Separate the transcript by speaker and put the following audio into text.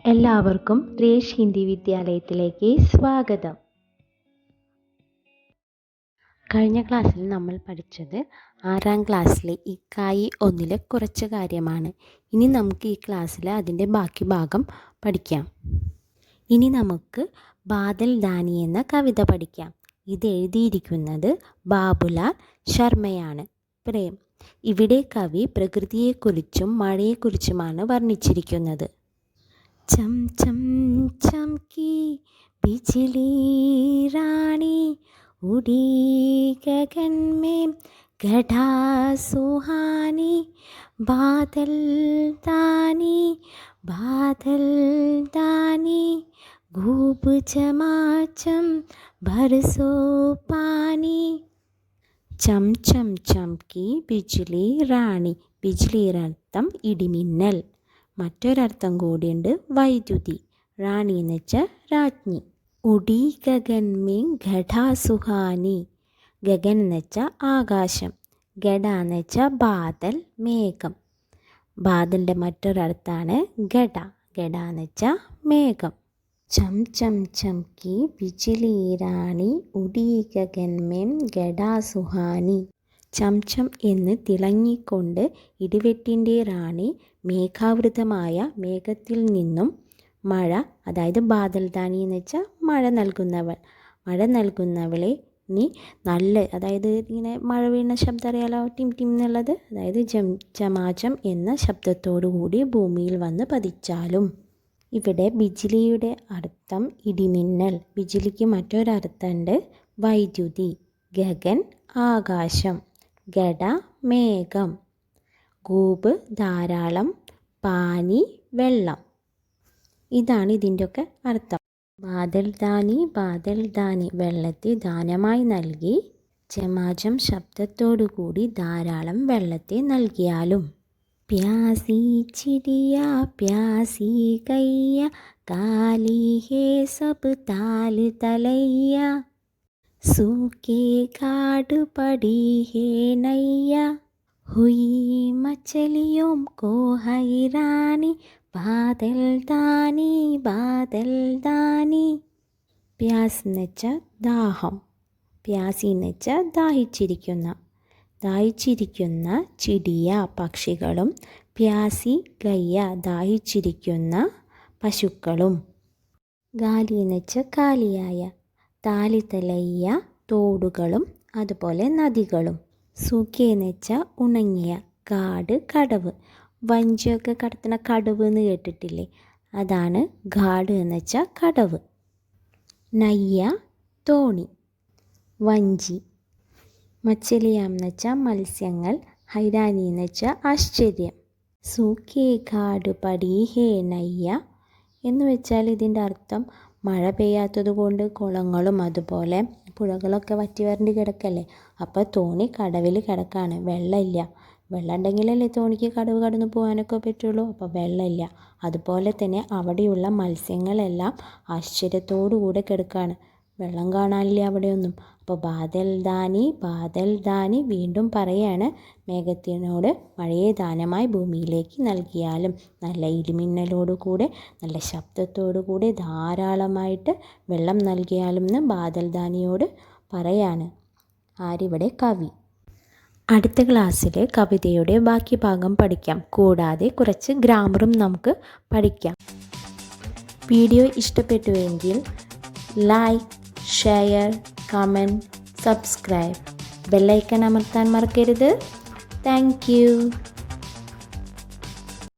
Speaker 1: എല്ലാവർക്കും രേഷ് ഹിന്ദി വിദ്യാലയത്തിലേക്ക് സ്വാഗതം. കഴിഞ്ഞ ക്ലാസ്സിൽ നമ്മൾ പഠിച്ചത് 6ാം ക്ലാസ്സിലെ ഇക്കായി 1 കുറച്ച് കാര്യമാണ്. ഇനി നമുക്ക് ഈ ക്ലാസ്സിൽ അതിൻ്റെ ബാക്കി ഭാഗം പഠിക്കാം. ഇനി നമുക്ക് ബാദൽ ദാനി എന്ന കവിത പഠിക്കാം. ഇത് എഴുതിയിരിക്കുന്നത് ബാബുലാൽ ശർമ്മയാണ്. പ്രേം. ഇവിടെ കവി പ്രകൃതിയെക്കുറിച്ചും മഴയെക്കുറിച്ചുമാണ് വർണ്ണിച്ചിരിക്കുന്നത്. चम चम चमकी बिजली रानी, उड़ी गगन में गढ़ा सुहानी, बादल दानी खूब चमाचम बरसो पानी. ചം ചം ചംകി ബിജ്ലി റാണി. ബിജ്ലി അർത്ഥം ഇടിമിന്നൽ. മറ്റൊരർത്ഥം കൂടിയുണ്ട് വൈദ്യുതി. റാണി എന്ന് വെച്ചാൽ രാജ്ഞി. ഉടി ഗഗൻ മീൻ ഘടാ സുഹാനി. ഗഗൻ എന്ന് വെച്ചാൽ ആകാശം. ഘട എന്ന് വെച്ചാൽ ബാദൽ, മേഘം. ബാദലിൻ്റെ മറ്റൊരർത്ഥാണ് ഘട. ഘട എന്ന് വെച്ചാൽ മേഘം. ചം ചം ചംകി ബിജ്ലി റാണി, ഉടി ഗഗൻ മീൻ ഘടാ സുഹാനി. ചംചം എന്ന് തിളങ്ങിക്കൊണ്ട് ഇടിവെട്ടിൻ്റെ റാണി മേഘാവൃതമായ മേഘത്തിൽ നിന്നും മഴ, അതായത് ബാദൽ ദാനി എന്ന് വെച്ചാൽ മഴ നൽകുന്നവൾ. മഴ നൽകുന്നവളെ നീ നല്ല, അതായത് ഇങ്ങനെ മഴ വീണ ശബ്ദം അറിയാലോ, ടിം ടിം എന്നുള്ളത്. അതായത് ചമാചം എന്ന ശബ്ദത്തോടു കൂടി ഭൂമിയിൽ വന്ന് പതിച്ചാലും. ഇവിടെ ബിജ്ലിയുടെ അർത്ഥം ഇടിമിന്നൽ. ബിജ്ലിക്ക് മറ്റൊരർത്ഥമുണ്ട് വൈദ്യുതി. ഗഗൻ ആകാശം, ഘട മേഘം, ഗൂബ് ധാരാളം, പാനി വെള്ളം. ഇതാണ് ഇതിൻ്റെയൊക്കെ അർത്ഥം. ബാദൽ ദാനി വെള്ളത്തെ ദാനമായി നൽകി. ചമാചം ശബ്ദത്തോടു കൂടി ധാരാളം വെള്ളത്തെ നൽകിയാലും. പ്യാസി ചിടിയ പ്യാസി കയ്യ, കാലി ഹേ സബ് താൽ തലയ്യ, सूखे घाट पड़ी है नैया, हुई मछलियों को हैरानी, बादल दानी. പ്യാസ് എന്ന് വെച്ചാൽ ദാഹം. പ്യാസി എന്ന് വെച്ചാൽ ദാഹിച്ചിരിക്കുന്ന ചിടിയ പക്ഷികളും, പ്യാസി ഗയ്യ ദാഹിച്ചിരിക്കുന്ന പശുക്കളും, ഗാലി എന്ന് വെച്ചാൽ കാലിയായ, താലിതലയ്യ തോടുകളും അതുപോലെ നദികളും, സൂക്കി എന്ന് വെച്ചാൽ ഉണങ്ങിയ, കാട് കടവ്. വഞ്ചിയൊക്കെ കടത്തുന്ന കടവ് എന്ന് കേട്ടിട്ടില്ലേ, അതാണ് ഘാട് എന്ന് വെച്ചാൽ കടവ്. നയ്യ തോണി, വഞ്ചി. മച്ചലിയാം എന്ന് വെച്ചാൽ മത്സ്യങ്ങൾ, ഹൈരാനി എന്ന് വെച്ചാൽ ആശ്ചര്യം. സൂക്കി ഘാട് പടി ഹേ നയ്യ എന്ന് വെച്ചാൽ ഇതിൻ്റെ അർത്ഥം മഴ പെയ്യാത്തത് കൊണ്ട് കുളങ്ങളും അതുപോലെ പുഴകളൊക്കെ വറ്റി വരണ്ട് കിടക്കല്ലേ. അപ്പോൾ തോണി കടവിൽ കിടക്കാണ്, വെള്ളമില്ല. വെള്ളം ഉണ്ടെങ്കിലല്ലേ തോണിക്ക് കടവ് കടന്നു പോകാനൊക്കെ പറ്റുള്ളൂ. അപ്പോൾ വെള്ളമില്ല. അതുപോലെ തന്നെ അവിടെയുള്ള മത്സ്യങ്ങളെല്ലാം ആശ്ചര്യത്തോടു കൂടെ കിടക്കാണ്, വെള്ളം കാണാനില്ല അവിടെയൊന്നും. അപ്പോൾ ബാദൽ ദാനി വീണ്ടും പറയാണ് മേഘത്തിനോട്, മഴയെ ദാനമായി ഭൂമിയിലേക്ക് നൽകിയാലും, നല്ല ഇടിമിന്നലോടുകൂടെ നല്ല ശബ്ദത്തോടുകൂടെ ധാരാളമായിട്ട് വെള്ളം നൽകിയാലും എന്ന് ബാദൽ ദാനിയോട് പറയാണ്. ആരിവിടെ? കവി. അടുത്ത ക്ലാസ്സിൽ കവിതയുടെ ബാക്കി ഭാഗം പഠിക്കാം. കൂടാതെ കുറച്ച് ഗ്രാമറും നമുക്ക് പഠിക്കാം. വീഡിയോ ഇഷ്ടപ്പെട്ടുവെങ്കിൽ ലൈക്ക്, ഷെയർ, കമൻറ്റ്, സബ്സ്ക്രൈബ്, ബെല്ലൈക്കൺ അമർത്താൻ മറക്കരുത്. Thank U.